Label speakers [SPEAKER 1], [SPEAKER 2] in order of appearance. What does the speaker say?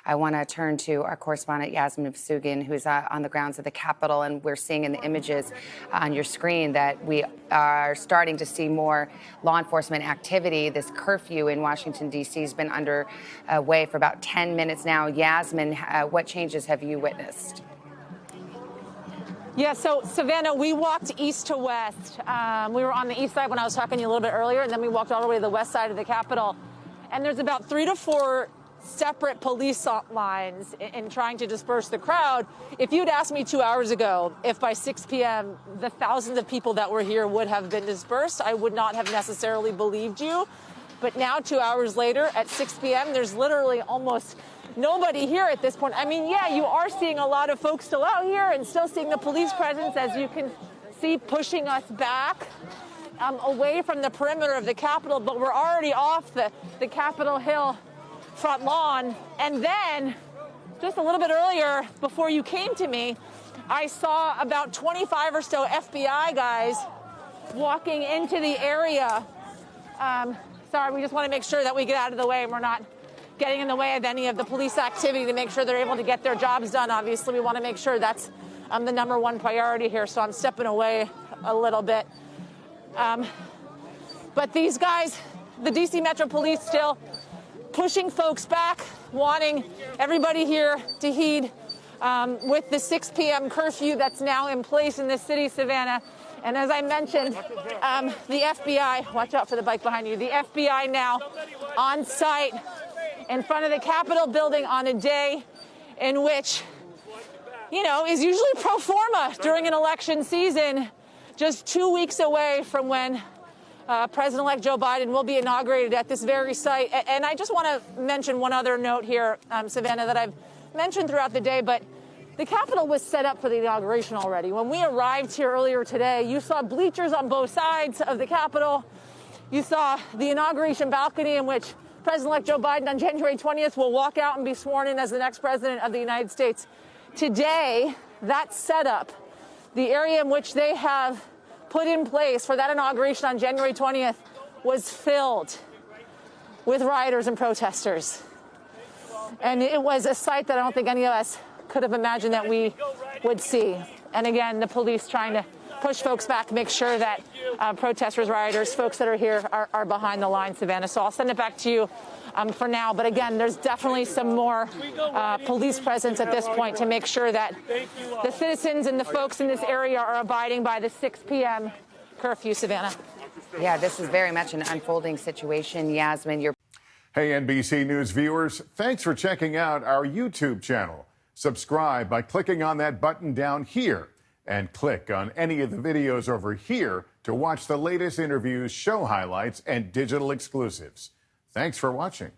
[SPEAKER 1] I want to turn to our correspondent, Yasmin Vossoughian, who's on the grounds of the Capitol, and we're seeing in the images on your screen that we are starting to see more law enforcement activity. This curfew in Washington, D.C. has been underway for about 10 minutes now. Yasmin, what changes have you witnessed?
[SPEAKER 2] Yeah, so Savannah, we walked east to west. We were on the east side when I was talking to you a little bit earlier, and then we walked all the way to the west side of the Capitol. And there's about 3 to 4 separate police lines in trying to disperse the crowd. If you'd asked me 2 hours ago if by 6 p.m. the thousands of people that were here would have been dispersed, I would not have necessarily believed you. But now, 2 hours later, at 6 p.m., there's literally almost nobody here at this point. I mean, yeah, you are seeing a lot of folks still out here and still seeing the police presence, as you can see, pushing us back away from the perimeter of the Capitol. But we're already off the Capitol Hill front lawn. And then just a little bit earlier, before you came to me, I saw about 25 or so FBI guys walking into the area. Sorry, we just want to make sure that we get out of the way and we're not getting in the way of any of the police activity to make sure they're able to get their jobs done. Obviously, we want to make sure that's the number one priority here. So I'm stepping away a little bit. But these guys, the D.C. Metro Police, still pushing folks back, wanting everybody here to heed with the 6 p.m. curfew that's now in place in this city, Savannah. And as I mentioned, the FBI, watch out for the bike behind you, the FBI now on site in front of the Capitol building on a day in which, you know, is usually pro forma during an election season, just 2 weeks away from when President-elect Joe Biden will be inaugurated at this very site. And I just want to mention one other note here, Savannah, that I've mentioned throughout the day, but the Capitol was set up for the inauguration already. When we arrived here earlier today, you saw bleachers on both sides of the Capitol. You saw the inauguration balcony in which President-elect Joe Biden on January 20th will walk out and be sworn in as the next president of the United States. Today, that setup, the area in which they have put in place for that inauguration on January 20th, was filled with rioters and protesters. And it was a sight that I don't think any of us could have imagined that we would see. And again, the police trying to push folks back, make sure that protesters, rioters, folks that are here are behind the line, Savannah. So I'll send it back to you for now. But again, there's definitely some more police presence at this point to make sure that the citizens and the folks in this area are abiding by the 6 p.m. curfew, Savannah.
[SPEAKER 1] Yeah, this is very much an unfolding situation. Yasmin, you're...
[SPEAKER 3] Hey, NBC News viewers, thanks for checking out our YouTube channel. Subscribe by clicking on that button down here and click on any of the videos over here to watch the latest interviews, show highlights, and digital exclusives. Thanks for watching.